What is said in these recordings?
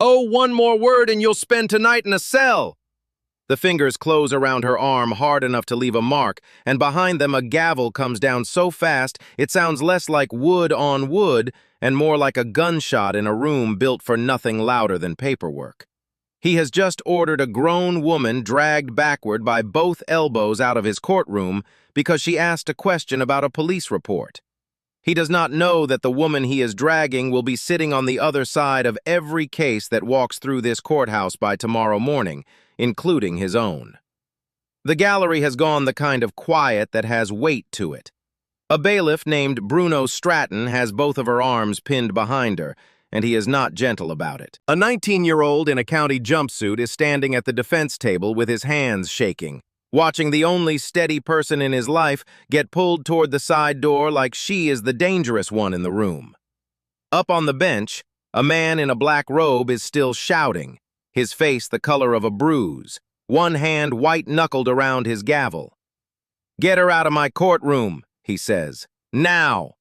Oh, one more word and you'll spend tonight in a cell. The fingers close around her arm hard enough to leave a mark, and behind them a gavel comes down so fast it sounds less like wood on wood and more like a gunshot in a room built for nothing louder than paperwork. He has just ordered a grown woman dragged backward by both elbows out of his courtroom because she asked a question about a police report. He does not know that the woman he is dragging will be sitting on the other side of every case that walks through this courthouse by tomorrow morning, including his own. The gallery has gone the kind of quiet that has weight to it. A bailiff named Bruno Stratton has both of her arms pinned behind her, and he is not gentle about it. A 19-year-old in a county jumpsuit is standing at the defense table with his hands shaking, watching the only steady person in his life get pulled toward the side door like she is the dangerous one in the room. Up on the bench, a man in a black robe is still shouting, his face the color of a bruise, one hand white-knuckled around his gavel. "Get her out of my courtroom," he says. "Now!"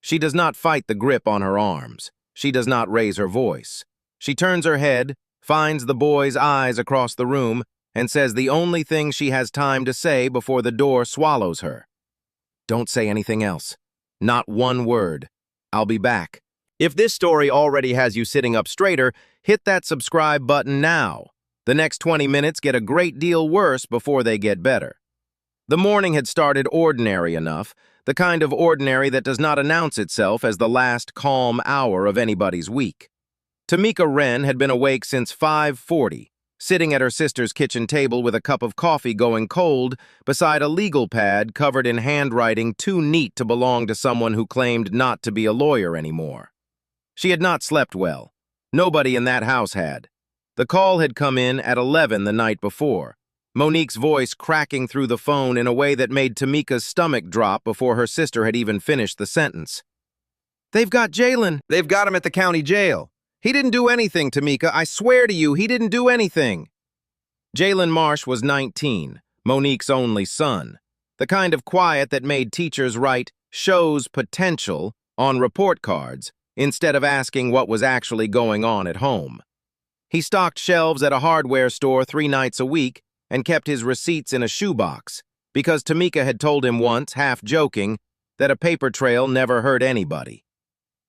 She does not fight the grip on her arms. She does not raise her voice. She turns her head, finds the boy's eyes across the room, and says the only thing she has time to say before the door swallows her. "Don't say anything else. Not one word. I'll be back." If this story already has you sitting up straighter, hit that subscribe button now. The next 20 minutes get a great deal worse before they get better. The morning had started ordinary enough, the kind of ordinary that does not announce itself as the last calm hour of anybody's week. Tamika Wren had been awake since 5:40, sitting at her sister's kitchen table with a cup of coffee going cold beside a legal pad covered in handwriting too neat to belong to someone who claimed not to be a lawyer anymore. She had not slept well. Nobody in that house had. The call had come in at 11 the night before, Monique's voice cracking through the phone in a way that made Tamika's stomach drop before her sister had even finished the sentence. "They've got Jaylen. They've got him at the county jail. He didn't do anything, Tamika. I swear to you, he didn't do anything." Jaylen Marsh was 19, Monique's only son, the kind of quiet that made teachers write "shows potential" on report cards instead of asking what was actually going on at home. He stocked shelves at a hardware store 3 nights a week and kept his receipts in a shoebox, because Tamika had told him once, half joking, that a paper trail never hurt anybody.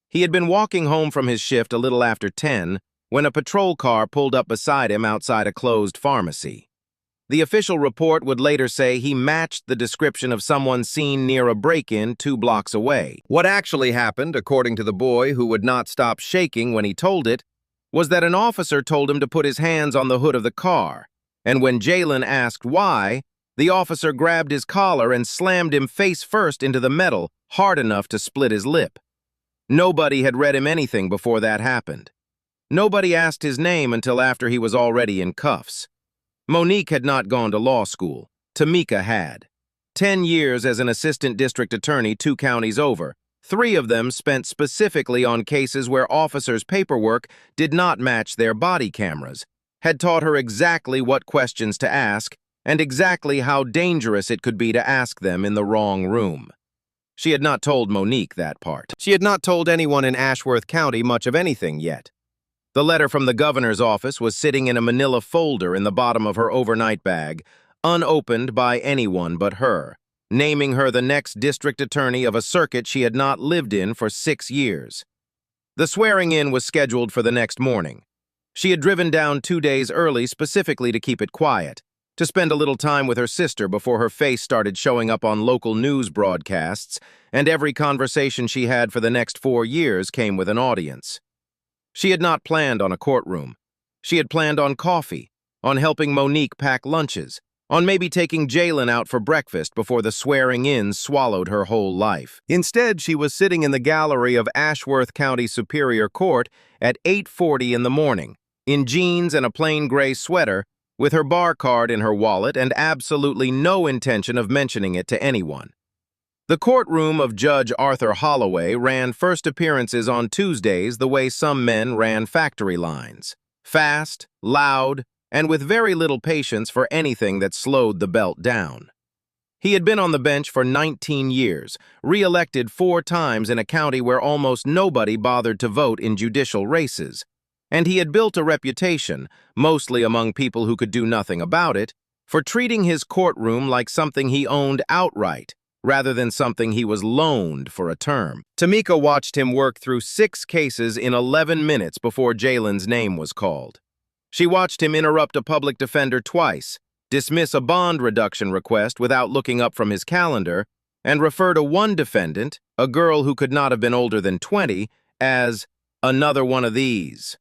He had been walking home from his shift a little after 10 when a patrol car pulled up beside him outside a closed pharmacy. The official report would later say he matched the description of someone seen near a break-in 2 blocks away. What actually happened, according to the boy who would not stop shaking when he told it, was that an officer told him to put his hands on the hood of the car, and when Jaylen asked why, the officer grabbed his collar and slammed him face first into the metal, hard enough to split his lip. Nobody had read him anything before that happened. Nobody asked his name until after he was already in cuffs. Monique had not gone to law school. Tamika had. 10 years as an assistant district attorney 2 counties over, 3 of them spent specifically on cases where officers' paperwork did not match their body cameras, had taught her exactly what questions to ask and exactly how dangerous it could be to ask them in the wrong room. She had not told Monique that part. She had not told anyone in Ashworth County much of anything yet. The letter from the governor's office was sitting in a manila folder in the bottom of her overnight bag, unopened by anyone but her, naming her the next district attorney of a circuit she had not lived in for 6 years. The swearing-in was scheduled for the next morning. She had driven down 2 days early specifically to keep it quiet, to spend a little time with her sister before her face started showing up on local news broadcasts, and every conversation she had for the next 4 years came with an audience. She had not planned on a courtroom. She had planned on coffee, on helping Monique pack lunches, on maybe taking Jaylen out for breakfast before the swearing-in swallowed her whole life. Instead, she was sitting in the gallery of Ashworth County Superior Court at 8:40 in the morning, in jeans and a plain gray sweater, with her bar card in her wallet and absolutely no intention of mentioning it to anyone. The courtroom of Judge Arthur Holloway ran first appearances on Tuesdays the way some men ran factory lines. Fast, loud, and with very little patience for anything that slowed the belt down. He had been on the bench for 19 years, re-elected 4 times in a county where almost nobody bothered to vote in judicial races, And he had built a reputation, mostly among people who could do nothing about it, for treating his courtroom like something he owned outright, rather than something he was loaned for a term. Tamika watched him work through 6 cases in 11 minutes before Jaylen's name was called. She watched him interrupt a public defender twice, dismiss a bond reduction request without looking up from his calendar, and refer to one defendant, a girl who could not have been older than 20, as another one of these.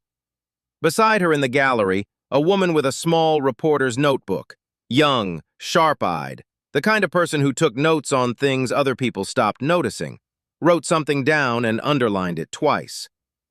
Beside her in the gallery, a woman with a small reporter's notebook, young, sharp-eyed, the kind of person who took notes on things other people stopped noticing, wrote something down and underlined it twice.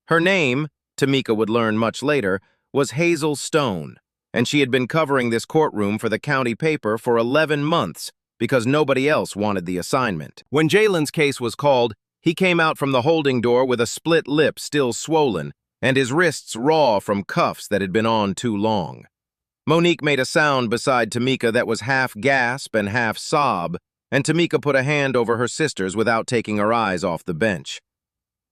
Her name, Tamika would learn much later, was Hazel Stone, and she had been covering this courtroom for the county paper for 11 months because nobody else wanted the assignment. When Jaylen's case was called, he came out from the holding door with a split lip still swollen and his wrists raw from cuffs that had been on too long. Monique made a sound beside Tamika that was half gasp and half sob, and Tamika put a hand over her sister's without taking her eyes off the bench.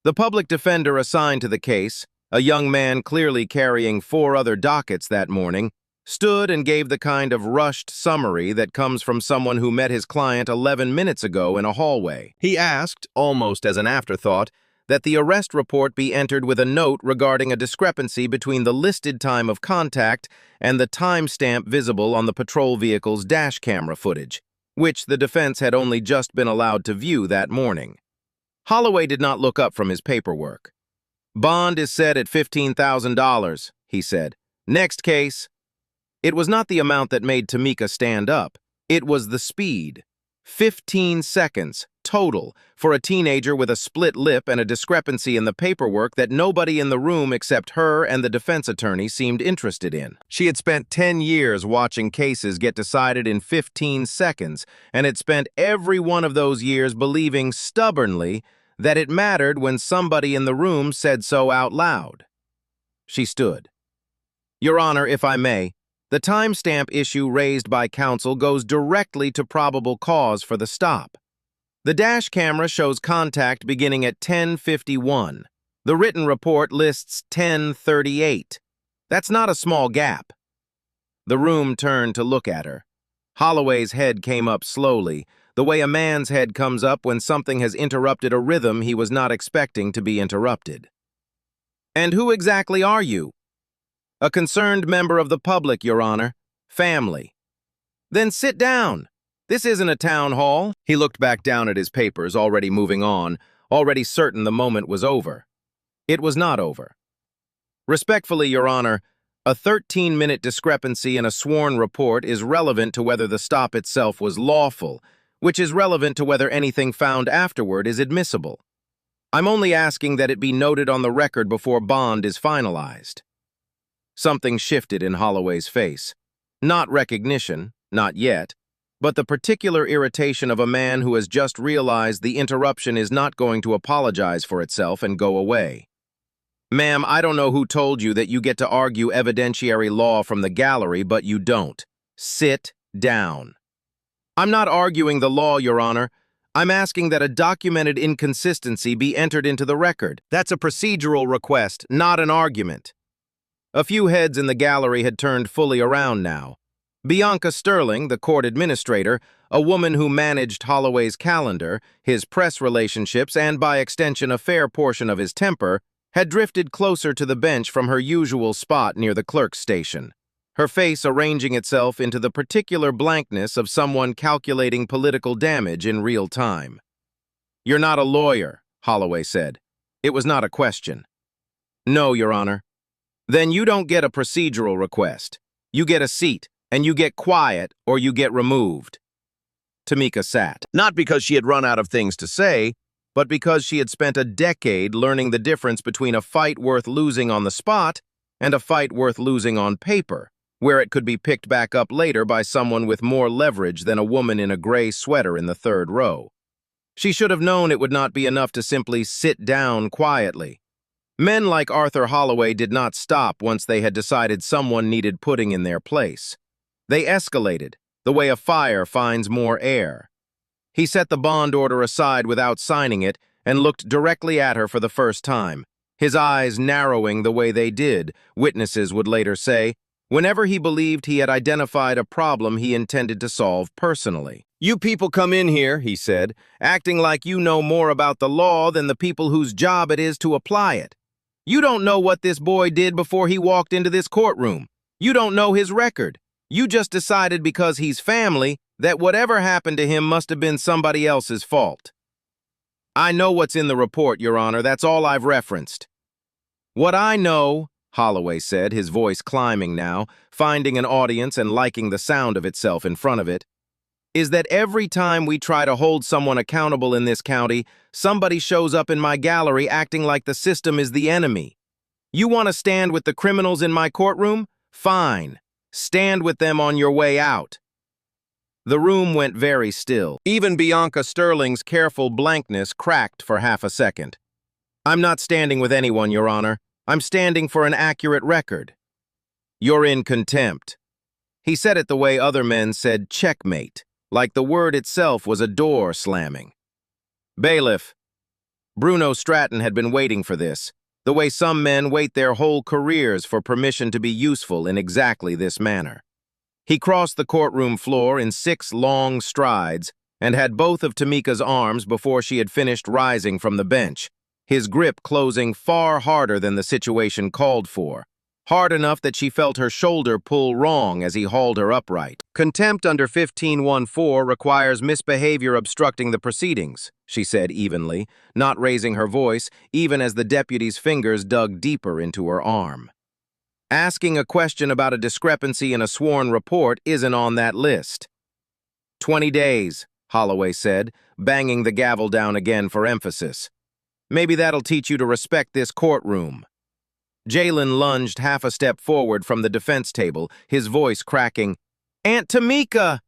The public defender assigned to the case, a young man clearly carrying 4 other dockets that morning, stood and gave the kind of rushed summary that comes from someone who met his client 11 minutes ago in a hallway. He asked, almost as an afterthought, that the arrest report be entered with a note regarding a discrepancy between the listed time of contact and the timestamp visible on the patrol vehicle's dash camera footage, which the defense had only just been allowed to view that morning. Holloway did not look up from his paperwork. "Bond is set at $15,000, he said. "Next case." It was not the amount that made Tamika stand up. It was the speed. 15 seconds, total, for a teenager with a split lip and a discrepancy in the paperwork that nobody in the room except her and the defense attorney seemed interested in. She had spent 10 years watching cases get decided in 15 seconds, and had spent every one of those years believing stubbornly that it mattered when somebody in the room said so out loud. She stood. "Your Honor, if I may, the timestamp issue raised by counsel goes directly to probable cause for the stop. The dash camera shows contact beginning at 10:51. The written report lists 10:38. That's not a small gap." The room turned to look at her. Holloway's head came up slowly, the way a man's head comes up when something has interrupted a rhythm he was not expecting to be interrupted. "And who exactly are you?" "A concerned member of the public, Your Honor. Family." "Then sit down. This isn't a town hall." He looked back down at his papers, already moving on, already certain the moment was over. It was not over. "Respectfully, Your Honor, a 13-minute discrepancy in a sworn report is relevant to whether the stop itself was lawful, which is relevant to whether anything found afterward is admissible. I'm only asking that it be noted on the record before bond is finalized." Something shifted in Holloway's face. Not recognition, not yet, but the particular irritation of a man who has just realized the interruption is not going to apologize for itself and go away. "Ma'am, I don't know who told you that you get to argue evidentiary law from the gallery, but you don't. Sit down." "I'm not arguing the law, Your Honor. I'm asking that a documented inconsistency be entered into the record. That's a procedural request, not an argument." A few heads in the gallery had turned fully around now. Bianca Sterling, the court administrator, a woman who managed Holloway's calendar, his press relationships, and by extension a fair portion of his temper, had drifted closer to the bench from her usual spot near the clerk's station, her face arranging itself into the particular blankness of someone calculating political damage in real time. "You're not a lawyer," Holloway said. It was not a question. "No, Your Honor." "Then you don't get a procedural request. You get a seat, and you get quiet, or you get removed." Tamika sat, not because she had run out of things to say, but because she had spent a decade learning the difference between a fight worth losing on the spot and a fight worth losing on paper, where it could be picked back up later by someone with more leverage than a woman in a gray sweater in the third row. She should have known it would not be enough to simply sit down quietly. Men like Arthur Holloway did not stop once they had decided someone needed putting in their place. They escalated, the way a fire finds more air. He set the bond order aside without signing it and looked directly at her for the first time, his eyes narrowing the way they did, witnesses would later say, whenever he believed he had identified a problem he intended to solve personally. "You people come in here," he said, "acting like you know more about the law than the people whose job it is to apply it. You don't know what this boy did before he walked into this courtroom. You don't know his record. You just decided because he's family that whatever happened to him must have been somebody else's fault." "I know what's in the report, Your Honor. That's all I've referenced." "What I know," Holloway said, his voice climbing now, finding an audience and liking the sound of itself in front of it, "is that every time we try to hold someone accountable in this county, somebody shows up in my gallery acting like the system is the enemy. You want to stand with the criminals in my courtroom? Fine. Stand with them on your way out." The room went very still. Even Bianca Sterling's careful blankness cracked for half a second. "I'm not standing with anyone, Your Honor. I'm standing for an accurate record." "You're in contempt." He said it the way other men said checkmate, like the word itself was a door slamming. "Bailiff." Bruno Stratton had been waiting for this, the way some men wait their whole careers for permission to be useful in exactly this manner. He crossed the courtroom floor in 6 long strides and had both of Tamika's arms before she had finished rising from the bench, his grip closing far harder than the situation called for, hard enough that she felt her shoulder pull wrong as he hauled her upright. "Contempt under 1514 requires misbehavior obstructing the proceedings," she said evenly, not raising her voice, even as the deputy's fingers dug deeper into her arm. "Asking a question about a discrepancy in a sworn report isn't on that list." 20 days, Holloway said, banging the gavel down again for emphasis. "Maybe that'll teach you to respect this courtroom." Jaylen lunged half a step forward from the defense table, his voice cracking, "Aunt Tamika!"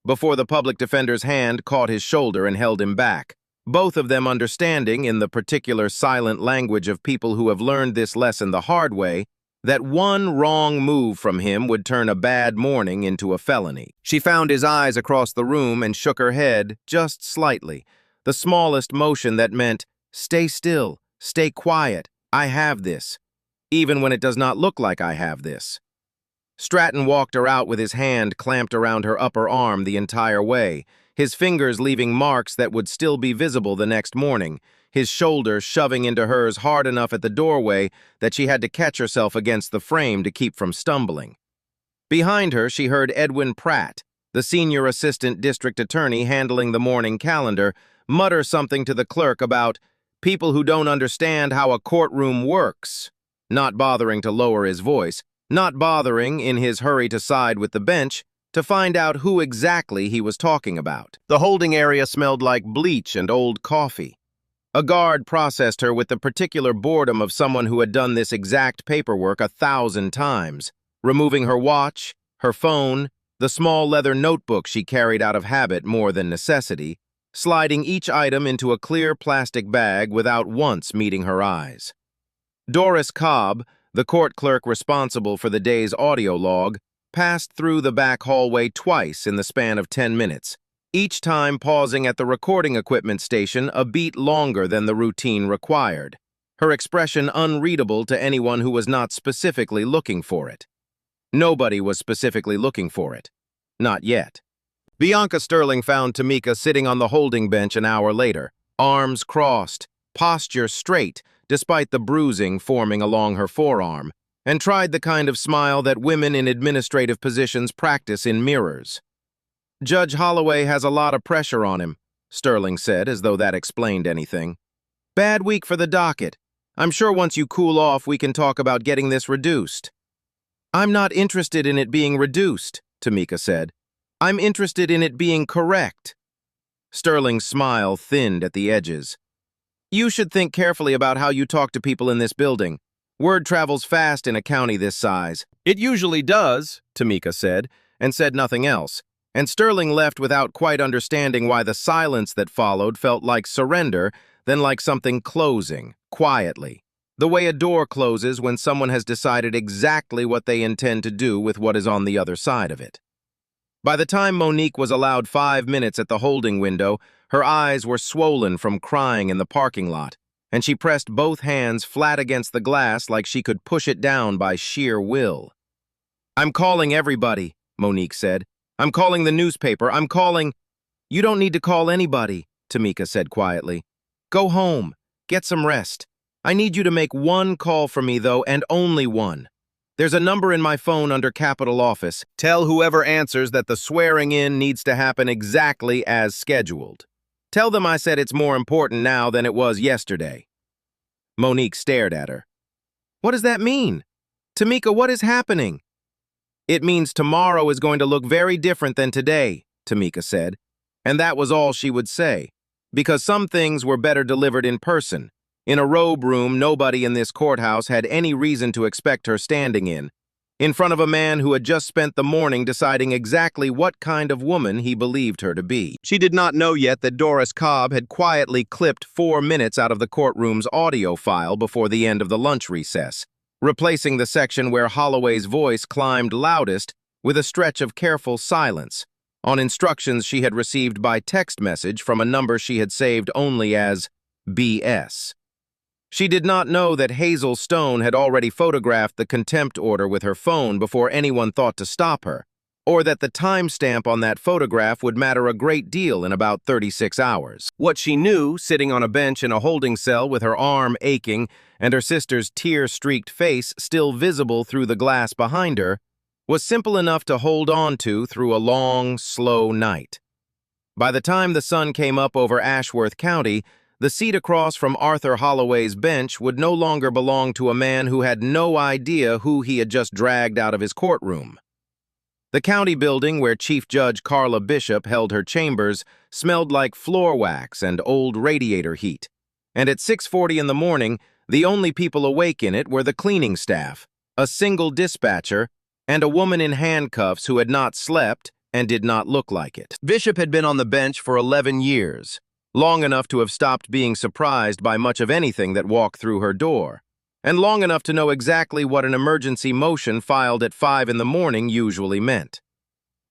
before the public defender's hand caught his shoulder and held him back, both of them understanding, in the particular silent language of people who have learned this lesson the hard way, that one wrong move from him would turn a bad morning into a felony. She found his eyes across the room and shook her head just slightly, the smallest motion that meant, "Stay still, stay quiet, I have this, even when it does not look like I have this." Stratton walked her out with his hand clamped around her upper arm the entire way, his fingers leaving marks that would still be visible the next morning, his shoulder shoving into hers hard enough at the doorway that she had to catch herself against the frame to keep from stumbling. Behind her, she heard Edwin Pratt, the senior assistant district attorney handling the morning calendar, mutter something to the clerk about people who don't understand how a courtroom works, not bothering to lower his voice, not bothering, in his hurry to side with the bench, to find out who exactly he was talking about. The holding area smelled like bleach and old coffee. A guard processed her with the particular boredom of someone who had done this exact paperwork 1,000 times, removing her watch, her phone, the small leather notebook she carried out of habit more than necessity, sliding each item into a clear plastic bag without once meeting her eyes. Doris Cobb, the court clerk responsible for the day's audio log, passed through the back hallway twice in the span of 10 minutes, each time pausing at the recording equipment station a beat longer than the routine required, her expression unreadable to anyone who was not specifically looking for it. Nobody was specifically looking for it. Not yet. Bianca Sterling found Tamika sitting on the holding bench an hour later, arms crossed, posture straight, despite the bruising forming along her forearm, and tried the kind of smile that women in administrative positions practice in mirrors. "Judge Holloway has a lot of pressure on him," Sterling said, as though that explained anything. "Bad week for the docket. I'm sure once you cool off, we can talk about getting this reduced." "I'm not interested in it being reduced," Tamika said. "I'm interested in it being correct." Sterling's smile thinned at the edges. "You should think carefully about how you talk to people in this building. Word travels fast in a county this size." "It usually does," Tamika said, and said nothing else, and Sterling left without quite understanding why the silence that followed felt like surrender, then like something closing, quietly, the way a door closes when someone has decided exactly what they intend to do with what is on the other side of it. By the time Monique was allowed 5 minutes at the holding window, her eyes were swollen from crying in the parking lot, and she pressed both hands flat against the glass like she could push it down by sheer will. "I'm calling everybody," Monique said. "I'm calling the newspaper. I'm calling—" "You don't need to call anybody," Tamika said quietly. "Go home. Get some rest. I need you to make one call for me, though, and only one. There's a number in my phone under Capitol Office. Tell whoever answers that the swearing in needs to happen exactly as scheduled. Tell them I said it's more important now than it was yesterday." Monique stared at her. "What does that mean? Tamika, what is happening?" "It means tomorrow is going to look very different than today," Tamika said. And that was all she would say, because some things were better delivered in person. In a robe room nobody in this courthouse had any reason to expect her standing in front of a man who had just spent the morning deciding exactly what kind of woman he believed her to be. She did not know yet that Doris Cobb had quietly clipped 4 minutes out of the courtroom's audio file before the end of the lunch recess, replacing the section where Holloway's voice climbed loudest with a stretch of careful silence, on instructions she had received by text message from a number she had saved only as BS. She did not know that Hazel Stone had already photographed the contempt order with her phone before anyone thought to stop her, or that the timestamp on that photograph would matter a great deal in about 36 hours. What she knew, sitting on a bench in a holding cell with her arm aching and her sister's tear-streaked face still visible through the glass behind her, was simple enough to hold on to through a long, slow night. By the time the sun came up over Ashworth County, the seat across from Arthur Holloway's bench would no longer belong to a man who had no idea who he had just dragged out of his courtroom. The county building where Chief Judge Carla Bishop held her chambers smelled like floor wax and old radiator heat, and at 6:40 in the morning, the only people awake in it were the cleaning staff, a single dispatcher, and a woman in handcuffs who had not slept and did not look like it. Bishop had been on the bench for 11 years, long enough to have stopped being surprised by much of anything that walked through her door, and long enough to know exactly what an emergency motion filed at 5 in the morning usually meant.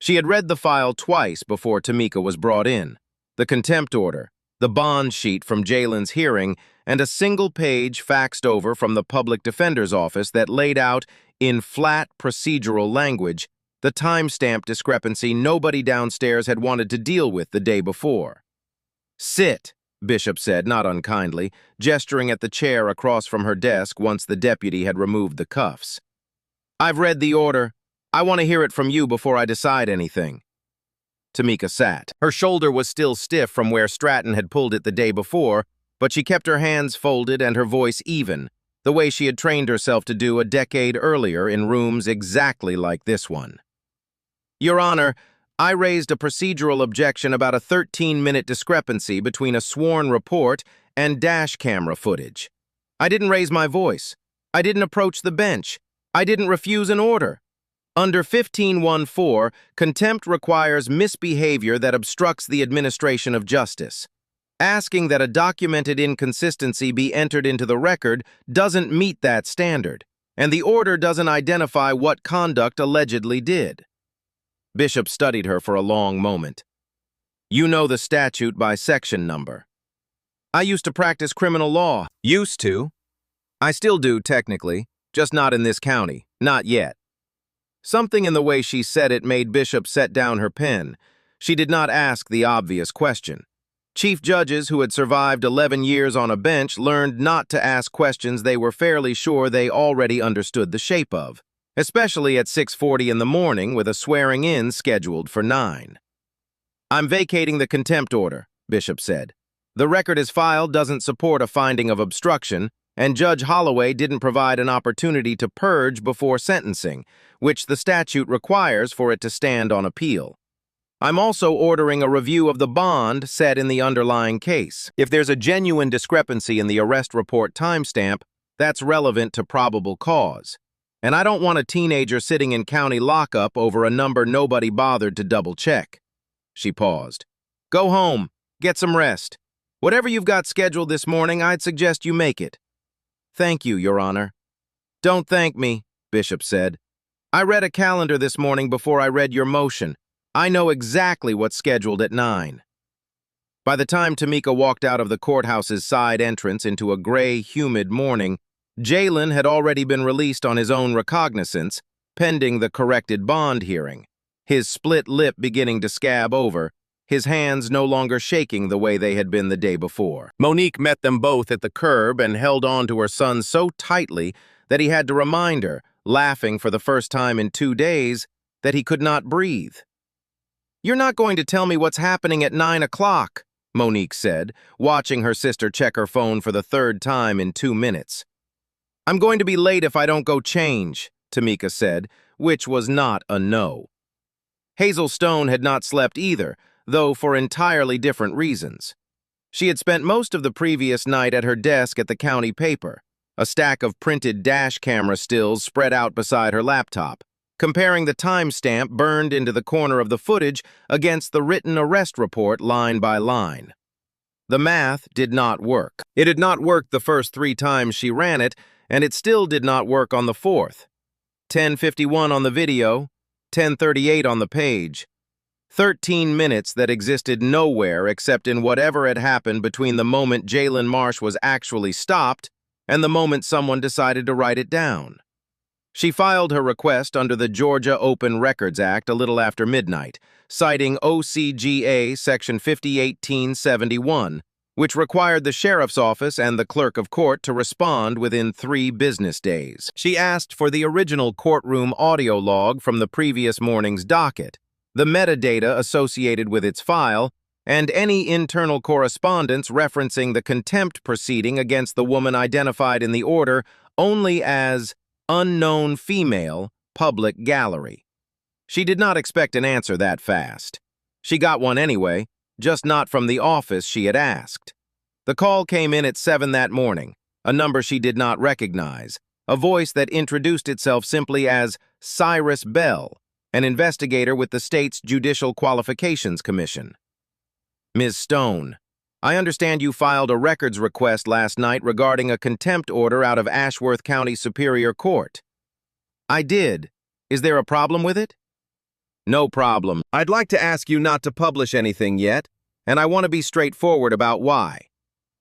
She had read the file twice before Tamika was brought in: the contempt order, the bond sheet from Jaylen's hearing, and a single page faxed over from the public defender's office that laid out, in flat procedural language, the timestamp discrepancy nobody downstairs had wanted to deal with the day before. "Sit," Bishop said, not unkindly, gesturing at the chair across from her desk once the deputy had removed the cuffs. "I've read the order. I want to hear it from you before I decide anything." Tamika sat. Her shoulder was still stiff from where Stratton had pulled it the day before, but she kept her hands folded and her voice even, the way she had trained herself to do a decade earlier in rooms exactly like this one. "Your Honor, I raised a procedural objection about a 13-minute discrepancy between a sworn report and dash camera footage. I didn't raise my voice. I didn't approach the bench. I didn't refuse an order. Under 1514, contempt requires misbehavior that obstructs the administration of justice. Asking that a documented inconsistency be entered into the record doesn't meet that standard, and the order doesn't identify what conduct allegedly did." Bishop studied her for a long moment. "You know the statute by section number." "I used to practice criminal law." "Used to?" "I still do, technically, just not in this county. Not yet." Something in the way she said it made Bishop set down her pen. She did not ask the obvious question. Chief judges who had survived 11 years on a bench learned not to ask questions they were fairly sure they already understood the shape of, especially at 6:40 in the morning with a swearing-in scheduled for 9. "I'm vacating the contempt order," Bishop said. "The record as filed doesn't support a finding of obstruction, and Judge Holloway didn't provide an opportunity to purge before sentencing, which the statute requires for it to stand on appeal. I'm also ordering a review of the bond set in the underlying case. If there's a genuine discrepancy in the arrest report timestamp, that's relevant to probable cause. And I don't want a teenager sitting in county lockup over a number nobody bothered to double-check." She paused. "Go home. Get some rest. Whatever you've got scheduled this morning, I'd suggest you make it." "Thank you, Your Honor." "Don't thank me," Bishop said. "I read a calendar this morning before I read your motion. I know exactly what's scheduled at 9. By the time Tamika walked out of the courthouse's side entrance into a gray, humid morning, Jaylen had already been released on his own recognizance, pending the corrected bond hearing, his split lip beginning to scab over, his hands no longer shaking the way they had been the day before. Monique met them both at the curb and held on to her son so tightly that he had to remind her, laughing for the first time in 2 days, that he could not breathe. "You're not going to tell me what's happening at 9 o'clock, Monique said, watching her sister check her phone for the 3rd time in 2 minutes. "I'm going to be late if I don't go change," Tamika said, which was not a no. Hazel Stone had not slept either, though for entirely different reasons. She had spent most of the previous night at her desk at the county paper, a stack of printed dash camera stills spread out beside her laptop, comparing the timestamp burned into the corner of the footage against the written arrest report line by line. The math did not work. It had not worked the first 3 times she ran it, and it still did not work on the 4th. 10:51 on the video, 10:38 on the page. 13 minutes that existed nowhere except in whatever had happened between the moment Jaylen Marsh was actually stopped and the moment someone decided to write it down. She filed her request under the Georgia Open Records Act a little after midnight, citing OCGA Section 501871, which required the sheriff's office and the clerk of court to respond within 3 business days. She asked for the original courtroom audio log from the previous morning's docket, the metadata associated with its file, and any internal correspondence referencing the contempt proceeding against the woman identified in the order only as unknown female public gallery. She did not expect an answer that fast. She got one anyway, just not from the office she had asked. The call came in at 7 that morning, a number she did not recognize, a voice that introduced itself simply as Cyrus Bell, an investigator with the state's Judicial Qualifications Commission. "Ms. Stone, I understand you filed a records request last night regarding a contempt order out of Ashworth County Superior Court." "I did. Is there a problem with it?" "No problem. I'd like to ask you not to publish anything yet, and I want to be straightforward about why.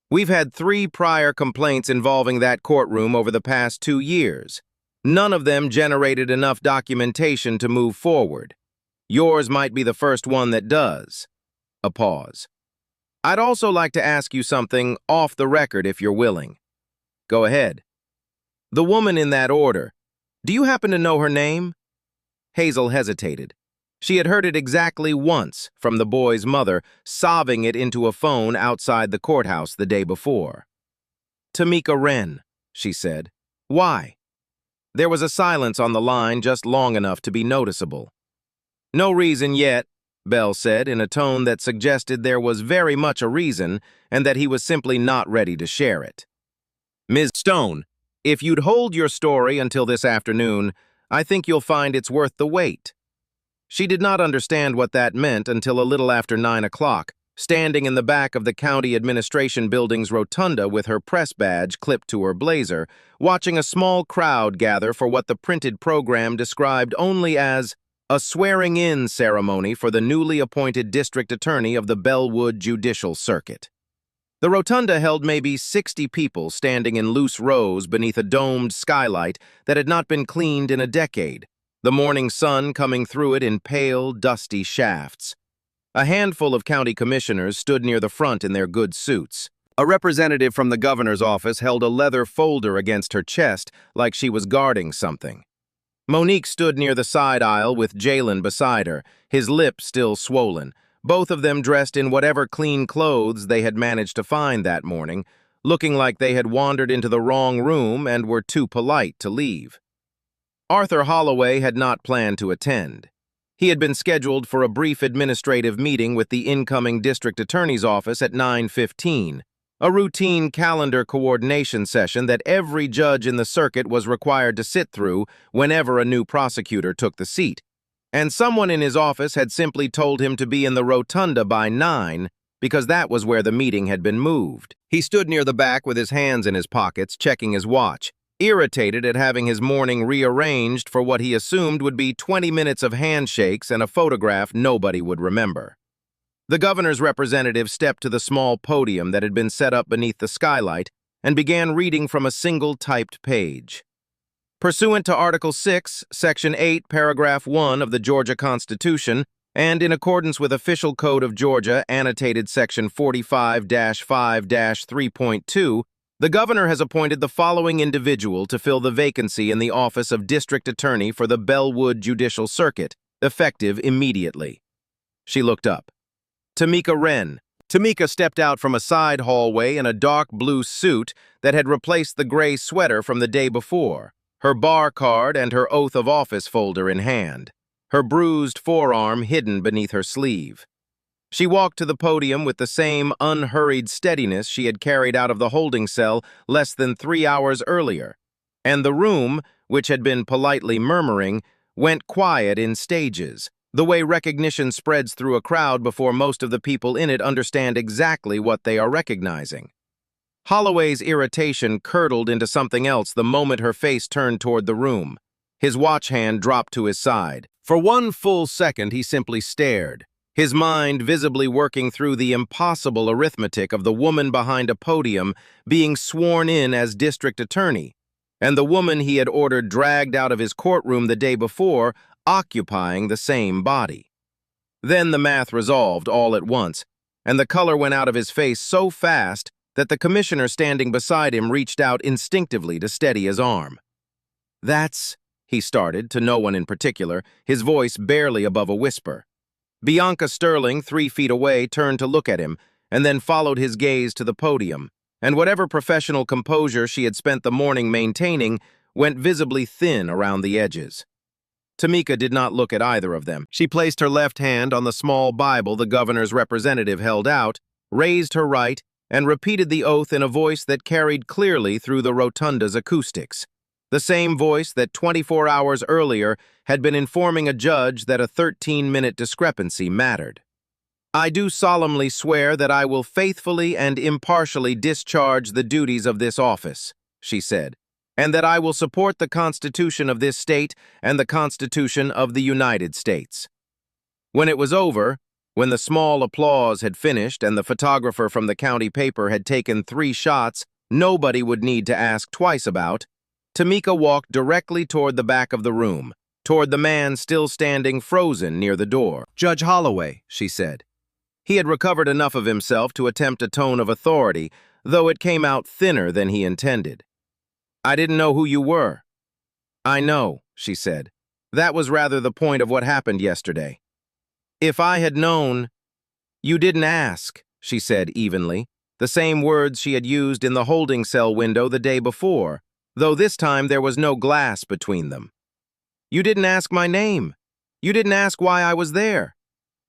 We've had 3 prior complaints involving that courtroom over the past 2 years. None of them generated enough documentation to move forward. Yours might be the first one that does." A pause. "I'd also like to ask you something off the record if you're willing." "Go ahead." "The woman in that order, do you happen to know her name?" Hazel hesitated. She had heard it exactly once from the boy's mother, sobbing it into a phone outside the courthouse the day before. "Tamika Wren," she said. "Why?" There was a silence on the line just long enough to be noticeable. "No reason yet," Bell said in a tone that suggested there was very much a reason and that he was simply not ready to share it. "Ms. Stone, if you'd hold your story until this afternoon, I think you'll find it's worth the wait." She did not understand what that meant until a little after 9 o'clock, standing in the back of the county administration building's rotunda with her press badge clipped to her blazer, watching a small crowd gather for what the printed program described only as a swearing-in ceremony for the newly appointed district attorney of the Bellwood Judicial Circuit. The rotunda held maybe 60 people standing in loose rows beneath a domed skylight that had not been cleaned in a decade, the morning sun coming through it in pale, dusty shafts. A handful of county commissioners stood near the front in their good suits. A representative from the governor's office held a leather folder against her chest like she was guarding something. Monique stood near the side aisle with Jaylen beside her, his lip still swollen, both of them dressed in whatever clean clothes they had managed to find that morning, looking like they had wandered into the wrong room and were too polite to leave. Arthur Holloway had not planned to attend. He had been scheduled for a brief administrative meeting with the incoming district attorney's office at 9:15, a routine calendar coordination session that every judge in the circuit was required to sit through whenever a new prosecutor took the seat. And someone in his office had simply told him to be in the rotunda by 9 because that was where the meeting had been moved. He stood near the back with his hands in his pockets, checking his watch, irritated at having his morning rearranged for what he assumed would be 20 minutes of handshakes and a photograph nobody would remember. The governor's representative stepped to the small podium that had been set up beneath the skylight and began reading from a single typed page. Pursuant to Article 6, Section 8, Paragraph 1 of the Georgia Constitution, and in accordance with Official Code of Georgia, annotated Section 45-5-3.2, the governor has appointed the following individual to fill the vacancy in the office of District Attorney for the Bellwood Judicial Circuit, effective immediately. She looked up. Tamika Wren. Tamika stepped out from a side hallway in a dark blue suit that had replaced the gray sweater from the day before, her bar card and her oath of office folder in hand, her bruised forearm hidden beneath her sleeve. She walked to the podium with the same unhurried steadiness she had carried out of the holding cell less than 3 hours earlier, and the room, which had been politely murmuring, went quiet in stages, the way recognition spreads through a crowd before most of the people in it understand exactly what they are recognizing. Holloway's irritation curdled into something else the moment her face turned toward the room. His watch hand dropped to his side. For one full second, he simply stared, his mind visibly working through the impossible arithmetic of the woman behind a podium being sworn in as district attorney, and the woman he had ordered dragged out of his courtroom the day before occupying the same body. Then the math resolved all at once, and the color went out of his face so fast that the commissioner standing beside him reached out instinctively to steady his arm. "That's," he started, to no one in particular, his voice barely above a whisper. Bianca Sterling, 3 feet away, turned to look at him, and then followed his gaze to the podium, and whatever professional composure she had spent the morning maintaining went visibly thin around the edges. Tamika did not look at either of them. She placed her left hand on the small Bible the governor's representative held out, raised her right, and repeated the oath in a voice that carried clearly through the rotunda's acoustics, the same voice that 24 hours earlier had been informing a judge that a 13-minute discrepancy mattered. "I do solemnly swear that I will faithfully and impartially discharge the duties of this office," she said, "and that I will support the Constitution of this state and the Constitution of the United States." When it was over, when the small applause had finished and the photographer from the county paper had taken 3 shots nobody would need to ask twice about, Tamika walked directly toward the back of the room, toward the man still standing frozen near the door. "Judge Holloway," she said. He had recovered enough of himself to attempt a tone of authority, though it came out thinner than he intended. "I didn't know who you were." "I know," she said. "That was rather the point of what happened yesterday." "If I had known—" "You didn't ask," she said evenly, the same words she had used in the holding cell window the day before, though this time there was no glass between them. "You didn't ask my name. You didn't ask why I was there.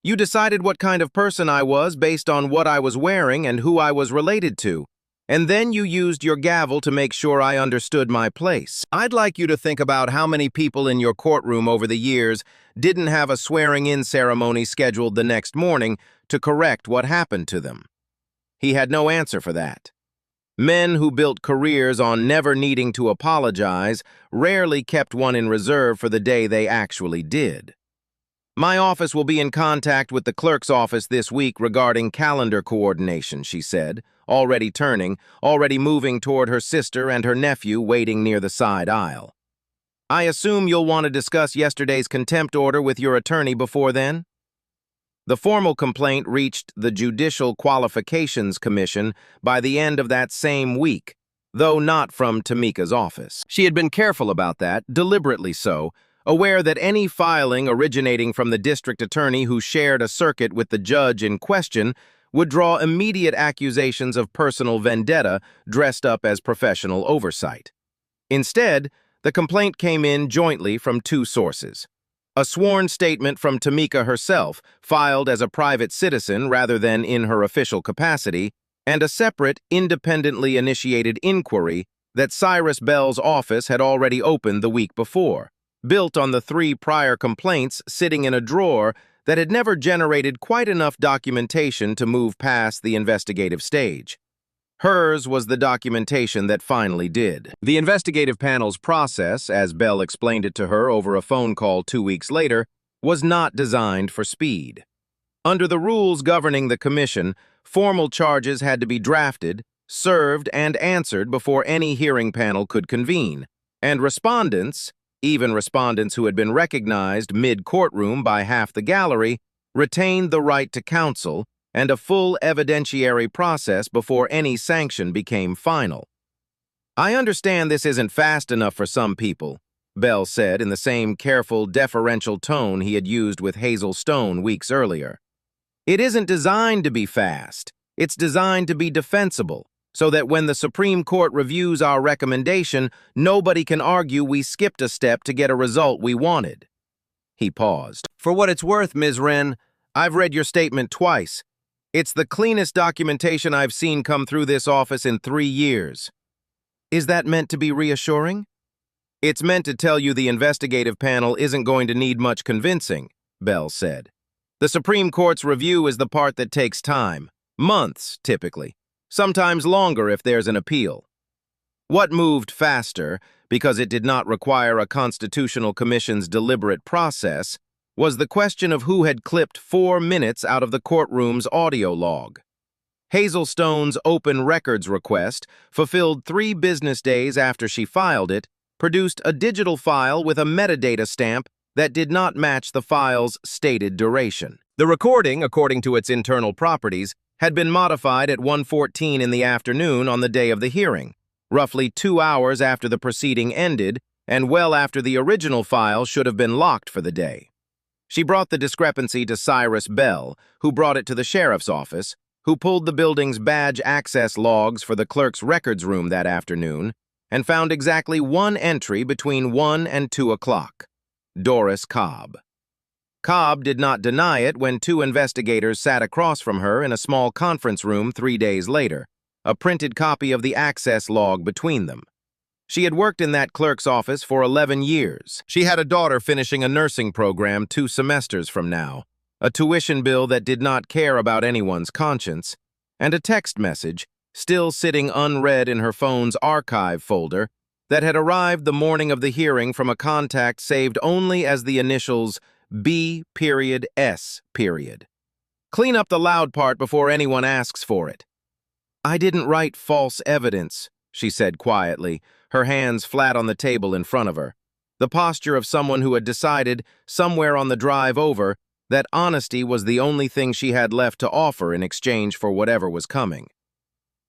You decided what kind of person I was based on what I was wearing and who I was related to, and then you used your gavel to make sure I understood my place. I'd like you to think about how many people in your courtroom over the years didn't have a swearing-in ceremony scheduled the next morning to correct what happened to them." He had no answer for that. Men who built careers on never needing to apologize rarely kept one in reserve for the day they actually did. "My office will be in contact with the clerk's office this week regarding calendar coordination," she said, already turning, already moving toward her sister and her nephew waiting near the side aisle. "I assume you'll want to discuss yesterday's contempt order with your attorney before then?" The formal complaint reached the Judicial Qualifications Commission by the end of that same week, though not from Tamika's office. She had been careful about that, deliberately so, aware that any filing originating from the district attorney who shared a circuit with the judge in question would draw immediate accusations of personal vendetta dressed up as professional oversight. Instead, the complaint came in jointly from 2 sources. A sworn statement from Tamika herself, filed as a private citizen rather than in her official capacity, and a separate, independently initiated inquiry that Cyrus Bell's office had already opened the week before, built on the 3 prior complaints sitting in a drawer that had never generated quite enough documentation to move past the investigative stage. Hers was the documentation that finally did. The investigative panel's process, as Bell explained it to her over a phone call 2 weeks later, was not designed for speed. Under the rules governing the commission, formal charges had to be drafted, served, and answered before any hearing panel could convene, and respondents, even respondents who had been recognized mid-courtroom by half the gallery, retained the right to counsel and a full evidentiary process before any sanction became final. "I understand this isn't fast enough for some people," Bell said in the same careful, deferential tone he had used with Hazel Stone weeks earlier. "It isn't designed to be fast. It's designed to be defensible, so that when the Supreme Court reviews our recommendation, nobody can argue we skipped a step to get a result we wanted." He paused. "For what it's worth, Ms. Wren, I've read your statement twice. It's the cleanest documentation I've seen come through this office in 3 years. Is that meant to be reassuring?" "It's meant to tell you the investigative panel isn't going to need much convincing," Bell said. "The Supreme Court's review is the part that takes time. Months, typically. Sometimes longer if there's an appeal. What moved faster, because it did not require a constitutional commission's deliberate process, was the question of who had clipped 4 minutes out of the courtroom's audio log. Hazel Stone's open records request, fulfilled 3 business days after she filed it, produced a digital file with a metadata stamp that did not match the file's stated duration. The recording, according to its internal properties, had been modified at 1:14 in the afternoon on the day of the hearing, roughly 2 hours after the proceeding ended and well after the original file should have been locked for the day. She brought the discrepancy to Cyrus Bell, who brought it to the sheriff's office, who pulled the building's badge access logs for the clerk's records room that afternoon, and found exactly 1 entry between 1 and 2 o'clock. Doris Cobb. Cobb did not deny it when 2 investigators sat across from her in a small conference room 3 days later, a printed copy of the access log between them. She had worked in that clerk's office for 11 years. She had a daughter finishing a nursing program 2 semesters from now, a tuition bill that did not care about anyone's conscience, and a text message, still sitting unread in her phone's archive folder, that had arrived the morning of the hearing from a contact saved only as the initials B.S. "Clean up the loud part before anyone asks for it." "I didn't write false evidence," she said quietly, her hands flat on the table in front of her, the posture of someone who had decided, somewhere on the drive over, that honesty was the only thing she had left to offer in exchange for whatever was coming.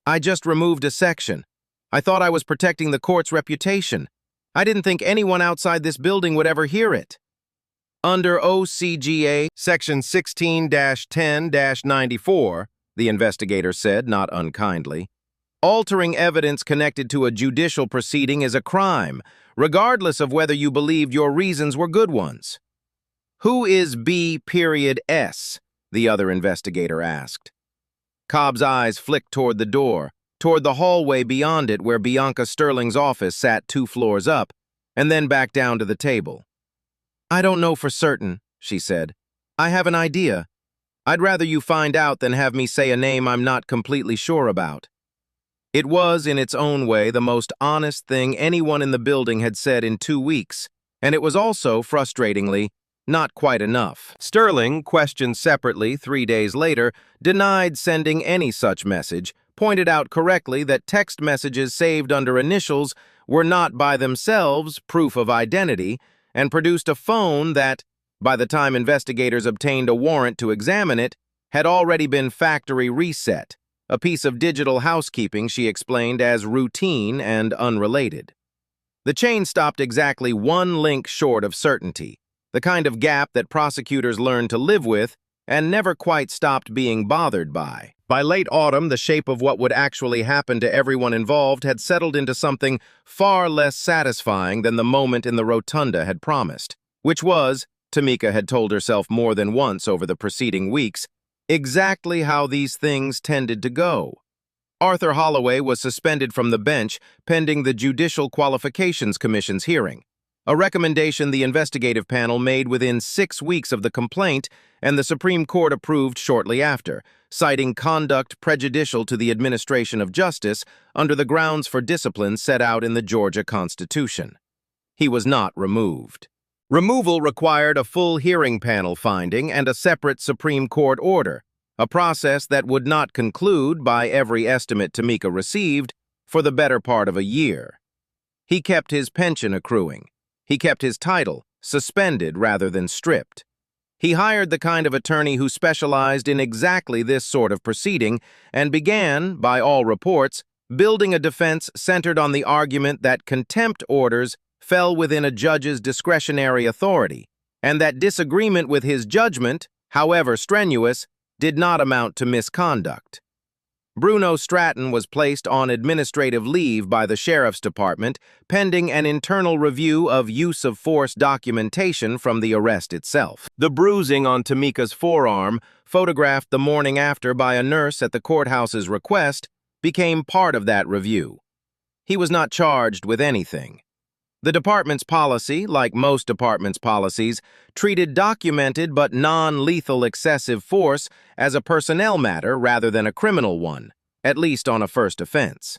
"I just removed a section. I thought I was protecting the court's reputation. I didn't think anyone outside this building would ever hear it." Under OCGA Section 16-10-94, the investigator said, not unkindly, altering evidence connected to a judicial proceeding is a crime, regardless of whether you believed your reasons were good ones. "Who is B.S.? The other investigator asked. Cobb's eyes flicked toward the door, toward the hallway beyond it where Bianca Sterling's office sat 2 floors up, and then back down to the table. "I don't know for certain," she said. "I have an idea. I'd rather you find out than have me say a name I'm not completely sure about." It was, in its own way, the most honest thing anyone in the building had said in 2 weeks, and it was also, frustratingly, not quite enough. Sterling, questioned separately 3 days later, denied sending any such message, pointed out correctly that text messages saved under initials were not by themselves proof of identity, and produced a phone that, by the time investigators obtained a warrant to examine it, had already been factory reset, a piece of digital housekeeping she explained as routine and unrelated. The chain stopped exactly 1 link short of certainty, the kind of gap that prosecutors learned to live with and never quite stopped being bothered by. By late autumn, the shape of what would actually happen to everyone involved had settled into something far less satisfying than the moment in the rotunda had promised, which was, Tamika had told herself more than once over the preceding weeks, exactly how these things tended to go. Arthur Holloway was suspended from the bench pending the Judicial Qualifications Commission's hearing, a recommendation the investigative panel made within 6 weeks of the complaint and the Supreme Court approved shortly after, citing conduct prejudicial to the administration of justice under the grounds for discipline set out in the Georgia Constitution. He was not removed. Removal required a full hearing panel finding and a separate Supreme Court order, a process that would not conclude, by every estimate Tamika received, for the better part of a year. He kept his pension accruing. He kept his title, suspended rather than stripped. He hired the kind of attorney who specialized in exactly this sort of proceeding and began, by all reports, building a defense centered on the argument that contempt orders fell within a judge's discretionary authority, and that disagreement with his judgment, however strenuous, did not amount to misconduct. Bruno Stratton was placed on administrative leave by the Sheriff's Department pending an internal review of use of force documentation from the arrest itself. The bruising on Tamika's forearm, photographed the morning after by a nurse at the courthouse's request, became part of that review. He was not charged with anything. The department's policy, like most departments' policies, treated documented but non-lethal excessive force as a personnel matter rather than a criminal one, at least on a first offense.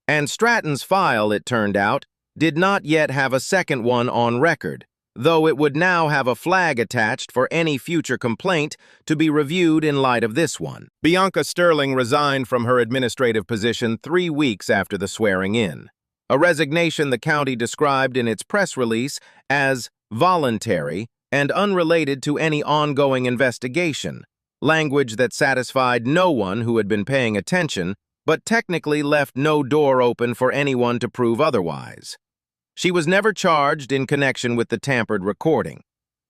And Stratton's file, it turned out, did not yet have a second one on record, though it would now have a flag attached for any future complaint to be reviewed in light of this one. Bianca Sterling resigned from her administrative position 3 weeks after the swearing-in. A resignation the county described in its press release as voluntary and unrelated to any ongoing investigation, language that satisfied no one who had been paying attention, but technically left no door open for anyone to prove otherwise. She was never charged in connection with the tampered recording.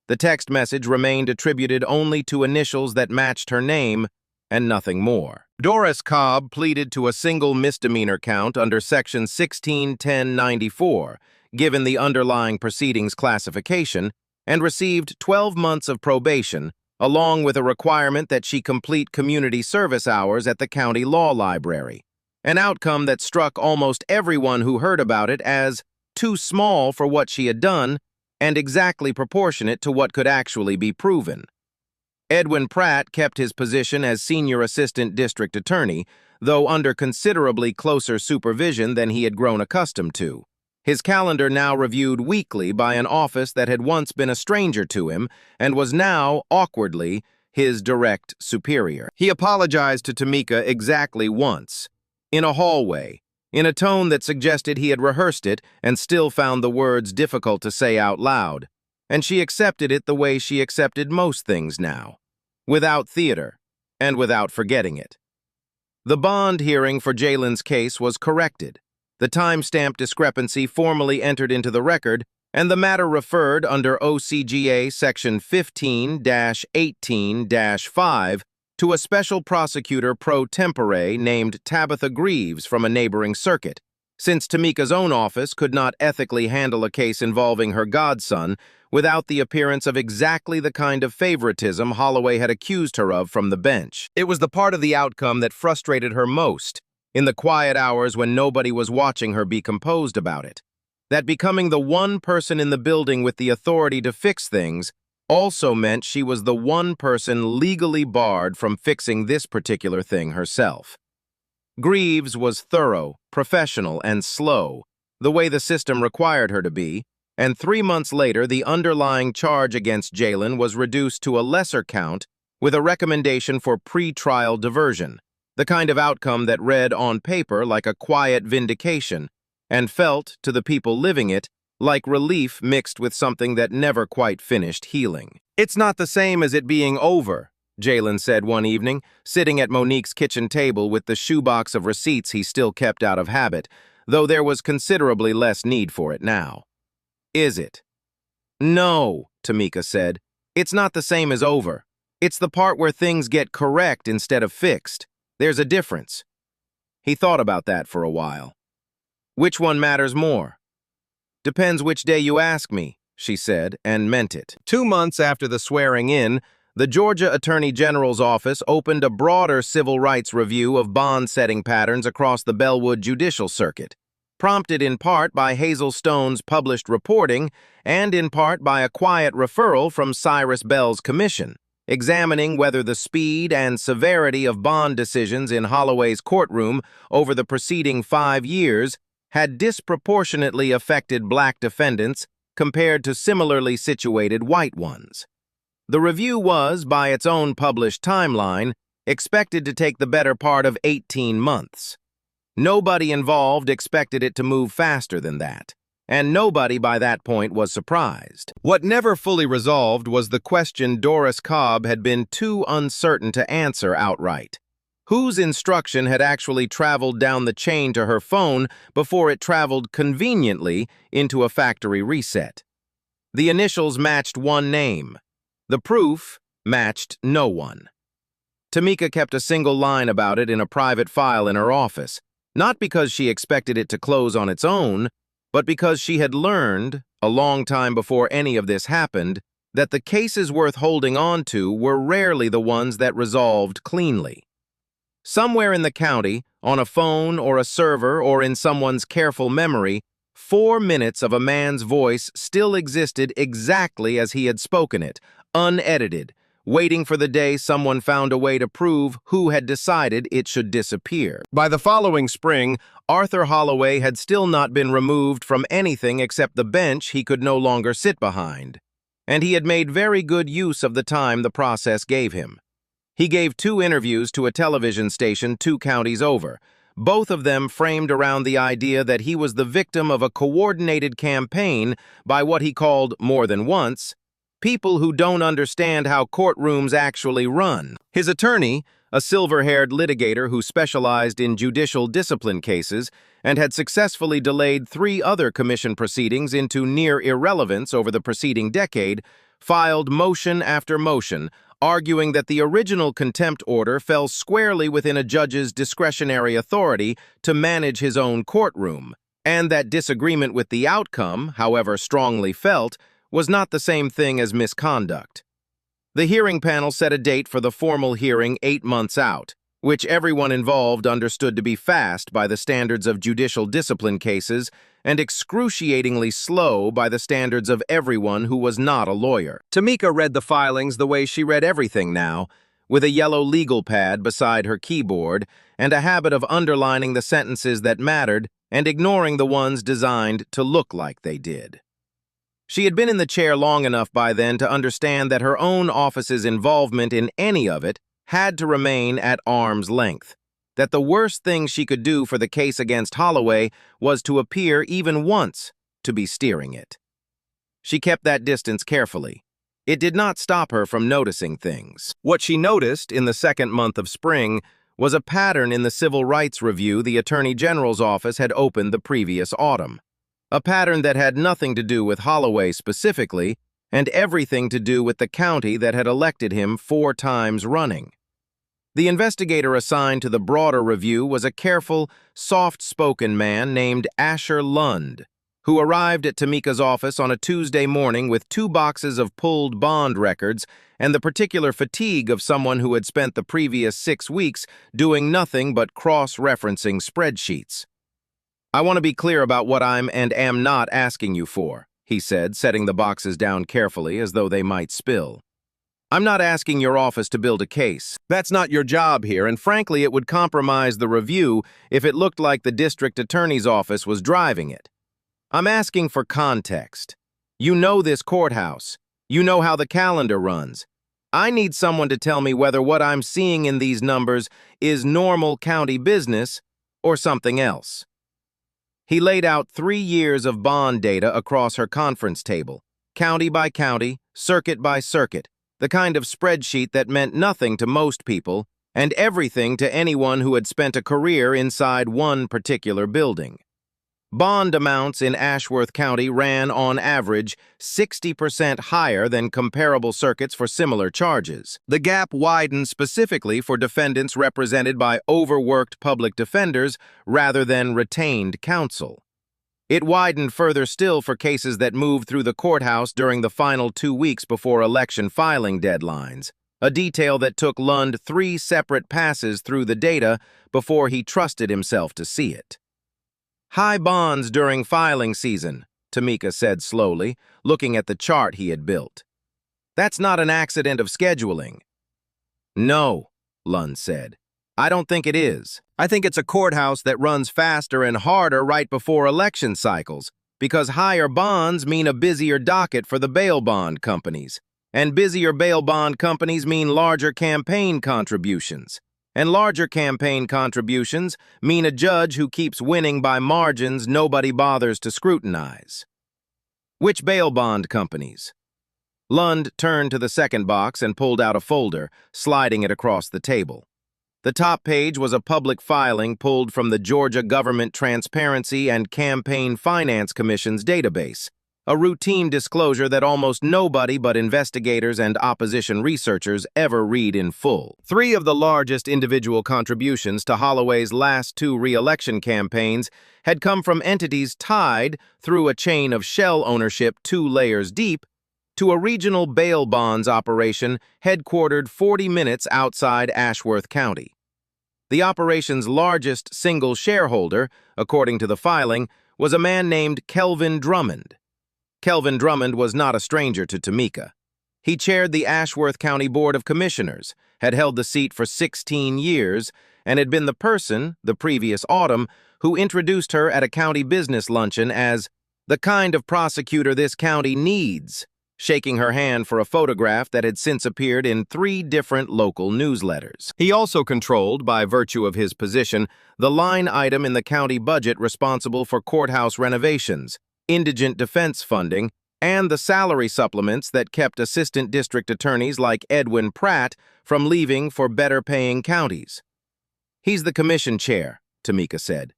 The text message remained attributed only to initials that matched her name and nothing more. Doris Cobb pleaded to a single misdemeanor count under Section 16-1094, given the underlying proceedings classification, and received 12 months of probation, along with a requirement that she complete community service hours at the county law library, an outcome that struck almost everyone who heard about it as too small for what she had done and exactly proportionate to what could actually be proven. Edwin Pratt kept his position as senior assistant district attorney, though under considerably closer supervision than he had grown accustomed to. His calendar now reviewed weekly by an office that had once been a stranger to him and was now, awkwardly, his direct superior. He apologized to Tamika exactly once, in a hallway, in a tone that suggested he had rehearsed it and still found the words difficult to say out loud. And she accepted it the way she accepted most things now, without theater, and without forgetting it. The bond hearing for Jaylen's case was corrected, the timestamp discrepancy formally entered into the record, and the matter referred under OCGA Section 15-18-5 to a special prosecutor pro tempore named Tabitha Greaves from a neighboring circuit, since Tamika's own office could not ethically handle a case involving her godson without the appearance of exactly the kind of favoritism Holloway had accused her of from the bench. It was the part of the outcome that frustrated her most, in the quiet hours when nobody was watching her be composed about it. That becoming the one person in the building with the authority to fix things also meant she was the one person legally barred from fixing this particular thing herself. Greaves was thorough, professional, and slow, the way the system required her to be, and 3 months later the underlying charge against Jaylen was reduced to a lesser count with a recommendation for pre-trial diversion, the kind of outcome that read on paper like a quiet vindication and felt, to the people living it, like relief mixed with something that never quite finished healing. "It's not the same as it being over," Jaylen said one evening, sitting at Monique's kitchen table with the shoebox of receipts he still kept out of habit, though there was considerably less need for it now. "Is it?" "No," Tamika said. "It's not the same as over. It's the part where things get correct instead of fixed. There's a difference." He thought about that for a while. "Which one matters more?" "Depends which day you ask me," she said, and meant it. 2 months after the swearing-in, the Georgia Attorney General's office opened a broader civil rights review of bond-setting patterns across the Bellwood Judicial Circuit, prompted in part by Hazel Stone's published reporting and in part by a quiet referral from Cyrus Bell's commission, examining whether the speed and severity of bond decisions in Holloway's courtroom over the preceding 5 years had disproportionately affected black defendants compared to similarly situated white ones. The review was, by its own published timeline, expected to take the better part of 18 months. Nobody involved expected it to move faster than that, and nobody by that point was surprised. What never fully resolved was the question Doris Cobb had been too uncertain to answer outright. Whose instruction had actually traveled down the chain to her phone before it traveled conveniently into a factory reset? The initials matched one name. The proof matched no one. Tamika kept a single line about it in a private file in her office, not because she expected it to close on its own, but because she had learned, a long time before any of this happened, that the cases worth holding on to were rarely the ones that resolved cleanly. Somewhere in the county, on a phone or a server or in someone's careful memory, 4 minutes of a man's voice still existed exactly as he had spoken it, unedited, waiting for the day someone found a way to prove who had decided it should disappear. By the following spring, Arthur Holloway had still not been removed from anything except the bench he could no longer sit behind, and he had made very good use of the time the process gave him. He gave 2 interviews to a television station 2 counties over, both of them framed around the idea that he was the victim of a coordinated campaign by what he called, more than once, people who don't understand how courtrooms actually run. His attorney, a silver-haired litigator who specialized in judicial discipline cases and had successfully delayed 3 other commission proceedings into near irrelevance over the preceding decade, filed motion after motion, arguing that the original contempt order fell squarely within a judge's discretionary authority to manage his own courtroom, and that disagreement with the outcome, however strongly felt, was not the same thing as misconduct. The hearing panel set a date for the formal hearing 8 months out, which everyone involved understood to be fast by the standards of judicial discipline cases and excruciatingly slow by the standards of everyone who was not a lawyer. Tamika read the filings the way she read everything now, with a yellow legal pad beside her keyboard and a habit of underlining the sentences that mattered and ignoring the ones designed to look like they did. She had been in the chair long enough by then to understand that her own office's involvement in any of it had to remain at arm's length, that the worst thing she could do for the case against Holloway was to appear even once to be steering it. She kept that distance carefully. It did not stop her from noticing things. What she noticed in the second month of spring was a pattern in the civil rights review the Attorney General's office had opened the previous autumn. A pattern that had nothing to do with Holloway specifically, and everything to do with the county that had elected him 4 times running. The investigator assigned to the broader review was a careful, soft-spoken man named Asher Lund, who arrived at Tamika's office on a Tuesday morning with 2 boxes of pulled bond records and the particular fatigue of someone who had spent the previous 6 weeks doing nothing but cross-referencing spreadsheets. "I want to be clear about what I'm and am not asking you for," he said, setting the boxes down carefully as though they might spill. "I'm not asking your office to build a case. That's not your job here, and frankly, it would compromise the review if it looked like the district attorney's office was driving it. I'm asking for context. You know this courthouse. You know how the calendar runs. I need someone to tell me whether what I'm seeing in these numbers is normal county business or something else." He laid out 3 years of bond data across her conference table, county by county, circuit by circuit, the kind of spreadsheet that meant nothing to most people and everything to anyone who had spent a career inside one particular building. Bond amounts in Ashworth County ran, on average, 60% higher than comparable circuits for similar charges. The gap widened specifically for defendants represented by overworked public defenders rather than retained counsel. It widened further still for cases that moved through the courthouse during the final 2 weeks before election filing deadlines, a detail that took Lund 3 separate passes through the data before he trusted himself to see it. "High bonds during filing season," Tamika said slowly, looking at the chart he had built. "That's not an accident of scheduling." "No," Lund said. "I don't think it is. I think it's a courthouse that runs faster and harder right before election cycles, because higher bonds mean a busier docket for the bail bond companies, and busier bail bond companies mean larger campaign contributions, and larger campaign contributions mean a judge who keeps winning by margins nobody bothers to scrutinize. Which bail bond companies? Lund turned to the second box and pulled out a folder, sliding it across the table. The top page was a public filing pulled from the Georgia Government Transparency and Campaign Finance Commission's database, a routine disclosure that almost nobody but investigators and opposition researchers ever read in full. 3 of the largest individual contributions to Holloway's last 2 re-election campaigns had come from entities tied, through a chain of shell ownership 2 layers deep, to a regional bail bonds operation headquartered 40 minutes outside Ashworth County. The operation's largest single shareholder, according to the filing, was a man named Kelvin Drummond. Kelvin Drummond was not a stranger to Tamika. He chaired the Ashworth County Board of Commissioners, had held the seat for 16 years, and had been the person, the previous autumn, who introduced her at a county business luncheon as the kind of prosecutor this county needs, shaking her hand for a photograph that had since appeared in 3 different local newsletters. He also controlled, by virtue of his position, the line item in the county budget responsible for courthouse renovations, indigent defense funding, and the salary supplements that kept assistant district attorneys like Edwin Pratt from leaving for better-paying counties. He's the commission chair, Tamika said.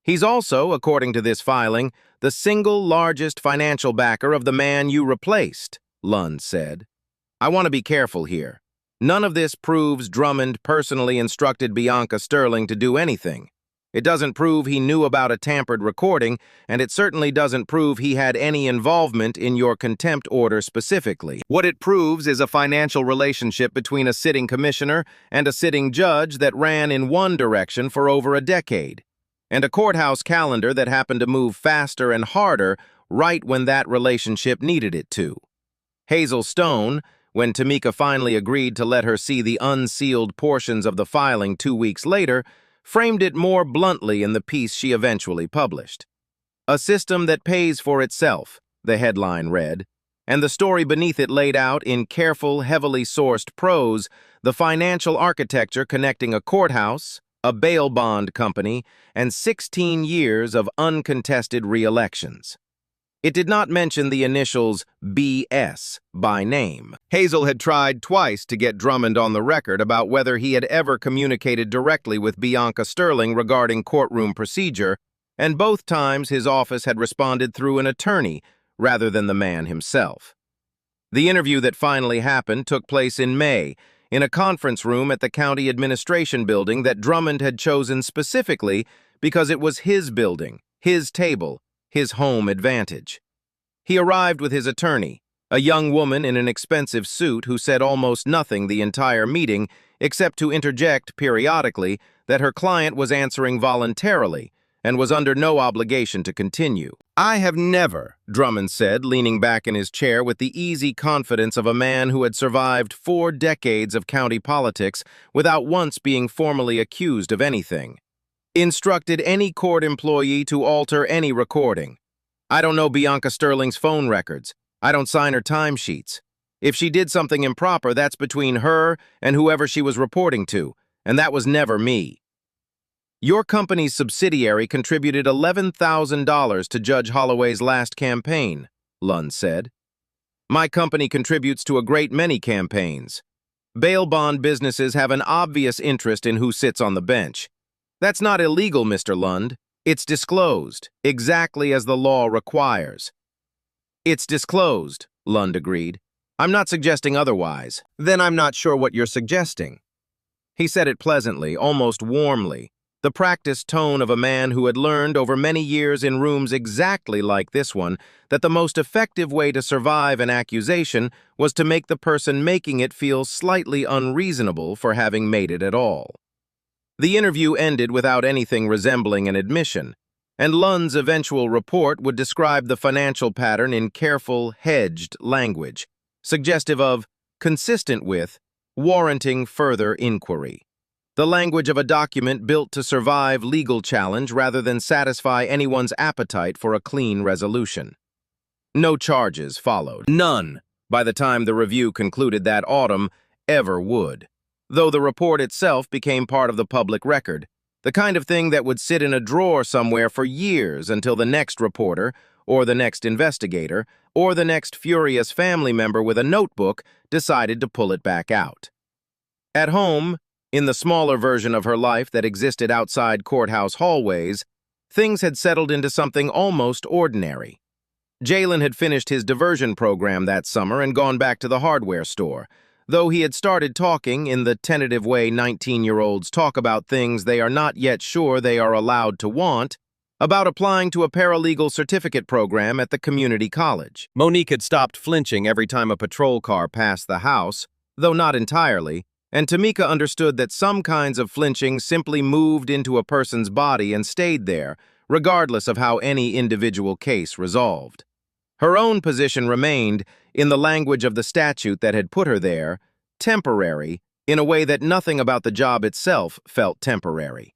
He's also, according to this filing, the single largest financial backer of the man you replaced, Lund said. I want to be careful here. None of this proves Drummond personally instructed Bianca Sterling to do anything. It doesn't prove he knew about a tampered recording, and it certainly doesn't prove he had any involvement in your contempt order specifically. What it proves is a financial relationship between a sitting commissioner and a sitting judge that ran in one direction for over a decade, and a courthouse calendar that happened to move faster and harder right when that relationship needed it to. Hazel Stone, when Tamika finally agreed to let her see the unsealed portions of the filing 2 weeks later, framed it more bluntly in the piece she eventually published. A system that pays for itself, the headline read, and the story beneath it laid out in careful, heavily sourced prose the financial architecture connecting a courthouse, a bail bond company, and 16 years of uncontested re-elections. It did not mention the initials BS by name. Hazel had tried twice to get Drummond on the record about whether he had ever communicated directly with Bianca Sterling regarding courtroom procedure, and both times his office had responded through an attorney rather than the man himself. The interview that finally happened took place in May, in a conference room at the county administration building that Drummond had chosen specifically because it was his building, his table, his home advantage. He arrived with his attorney, a young woman in an expensive suit who said almost nothing the entire meeting except to interject periodically that her client was answering voluntarily and was under no obligation to continue. I have never, Drummond said, leaning back in his chair with the easy confidence of a man who had survived 4 decades of county politics without once being formally accused of anything, instructed any court employee to alter any recording. I don't know Bianca Sterling's phone records. I don't sign her timesheets. If she did something improper, that's between her and whoever she was reporting to, and that was never me. Your company's subsidiary contributed $11,000 to Judge Holloway's last campaign, Lund said. My company contributes to a great many campaigns. Bail bond businesses have an obvious interest in who sits on the bench. That's not illegal, Mr. Lund. It's disclosed, exactly as the law requires. It's disclosed, Lund agreed. I'm not suggesting otherwise. Then I'm not sure what you're suggesting. He said it pleasantly, almost warmly, the practiced tone of a man who had learned over many years in rooms exactly like this one that the most effective way to survive an accusation was to make the person making it feel slightly unreasonable for having made it at all. The interview ended without anything resembling an admission, and Lund's eventual report would describe the financial pattern in careful, hedged language, suggestive of, consistent with, warranting further inquiry. the language of a document built to survive legal challenge rather than satisfy anyone's appetite for a clean resolution. No charges followed. None, by the time the review concluded that autumn, ever would. Though the report itself became part of the public record, the kind of thing that would sit in a drawer somewhere for years until the next reporter, or the next investigator, or the next furious family member with a notebook decided to pull it back out. At home, in the smaller version of her life that existed outside courthouse hallways, things had settled into something almost ordinary. Jaylen had finished his diversion program that summer and gone back to the hardware store, though he had started talking in the tentative way 19-year-olds talk about things they are not yet sure they are allowed to want, about applying to a paralegal certificate program at the community college. Monique had stopped flinching every time a patrol car passed the house, though not entirely, and Tamika understood that some kinds of flinching simply moved into a person's body and stayed there, regardless of how any individual case resolved. Her own position remained, in the language of the statute that had put her there, temporary, in a way that nothing about the job itself felt temporary.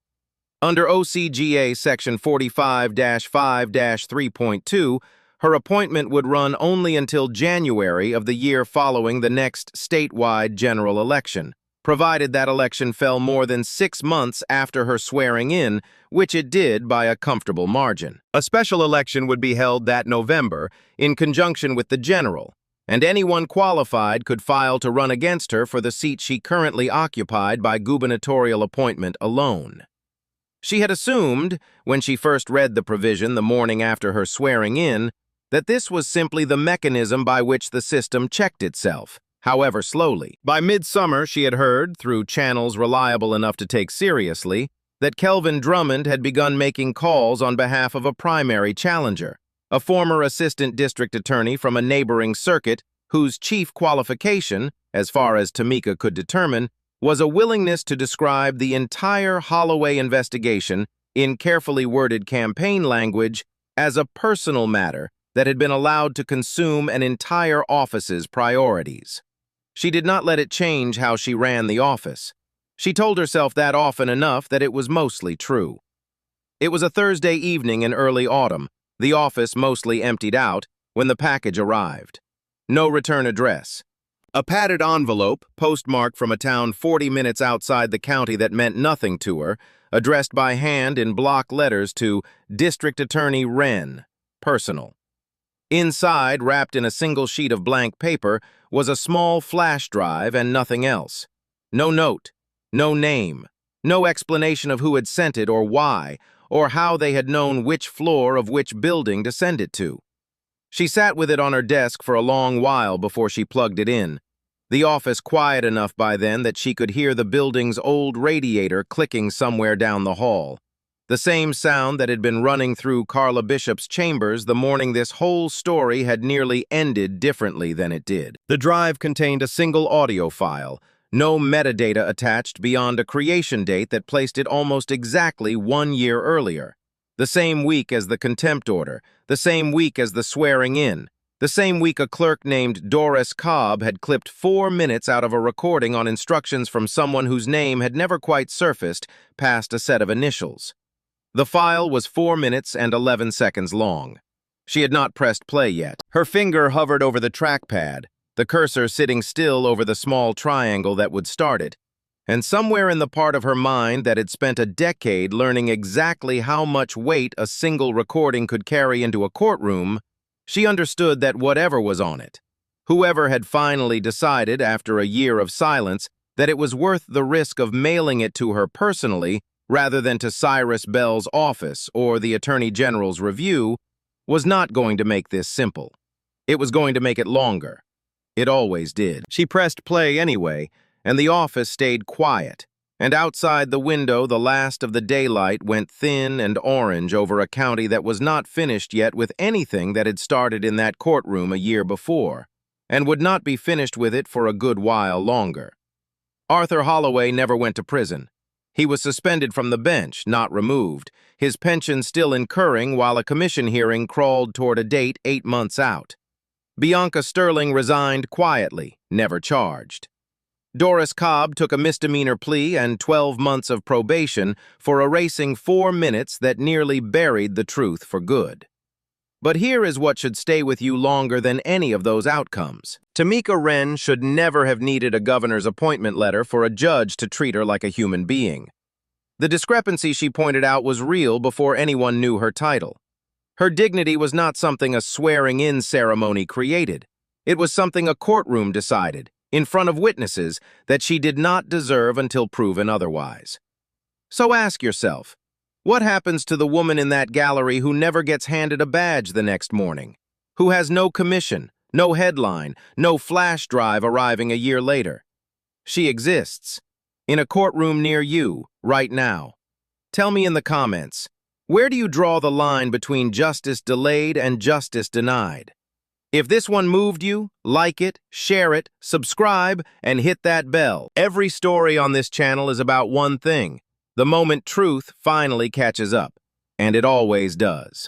Under OCGA Section 45-5-3.2, her appointment would run only until January of the year following the next statewide general election, provided that election fell more than 6 months after her swearing in, which it did by a comfortable margin. A special election would be held that November in conjunction with the general, and anyone qualified could file to run against her for the seat she currently occupied by gubernatorial appointment alone. She had assumed, when she first read the provision the morning after her swearing in, that this was simply the mechanism by which the system checked itself, however slowly. By midsummer, she had heard, through channels reliable enough to take seriously, that Kelvin Drummond had begun making calls on behalf of a primary challenger, a former assistant district attorney from a neighboring circuit whose chief qualification, as far as Tamika could determine, was a willingness to describe the entire Holloway investigation in carefully worded campaign language as a personal matter that had been allowed to consume an entire office's priorities. She did not let it change how she ran the office. She told herself that often enough that it was mostly true. It was a Thursday evening in early autumn, the office mostly emptied out, when the package arrived. No return address. A padded envelope, postmarked from a town 40 minutes outside the county that meant nothing to her, addressed by hand in block letters to District Attorney Wren, personal. Inside, wrapped in a single sheet of blank paper, was a small flash drive and nothing else. No note, no name, no explanation of who had sent it or why, or how they had known which floor of which building to send it to. She sat with it on her desk for a long while before she plugged it in, the office quiet enough by then that she could hear the building's old radiator clicking somewhere down the hall. The same sound that had been running through Carla Bishop's chambers the morning this whole story had nearly ended differently than it did. The drive contained a single audio file, no metadata attached beyond a creation date that placed it almost exactly 1 year earlier. The same week as the contempt order, the same week as the swearing in, the same week a clerk named Doris Cobb had clipped 4 minutes out of a recording on instructions from someone whose name had never quite surfaced past a set of initials. The file was 4 minutes and 11 seconds long. She had not pressed play yet. Her finger hovered over the trackpad, the cursor sitting still over the small triangle that would start it, and somewhere in the part of her mind that had spent a decade learning exactly how much weight a single recording could carry into a courtroom, she understood that whatever was on it, whoever had finally decided after a year of silence that it was worth the risk of mailing it to her personally rather than to Cyrus Bell's office or the Attorney General's review, was not going to make this simple. It was going to make it longer. It always did. She pressed play anyway, and the office stayed quiet, and outside the window the last of the daylight went thin and orange over a county that was not finished yet with anything that had started in that courtroom a year before, and would not be finished with it for a good while longer. Arthur Holloway never went to prison. He was suspended from the bench, not removed, his pension still incurring while a commission hearing crawled toward a date 8 months out. Bianca Sterling resigned quietly, never charged. Doris Cobb took a misdemeanor plea and 12 months of probation for erasing 4 minutes that nearly buried the truth for good. But here is what should stay with you longer than any of those outcomes. Tamika Wren should never have needed a governor's appointment letter for a judge to treat her like a human being. The discrepancy she pointed out was real before anyone knew her title. Her dignity was not something a swearing-in ceremony created. It was something a courtroom decided, in front of witnesses, that she did not deserve until proven otherwise. So ask yourself, what happens to the woman in that gallery who never gets handed a badge the next morning? Who has no commission, no headline, no flash drive arriving a year later? She exists, in a courtroom near you, right now. Tell me in the comments, where do you draw the line between justice delayed and justice denied? If this one moved you, like it, share it, subscribe, and hit that bell. Every story on this channel is about one thing: the moment truth finally catches up. And it always does.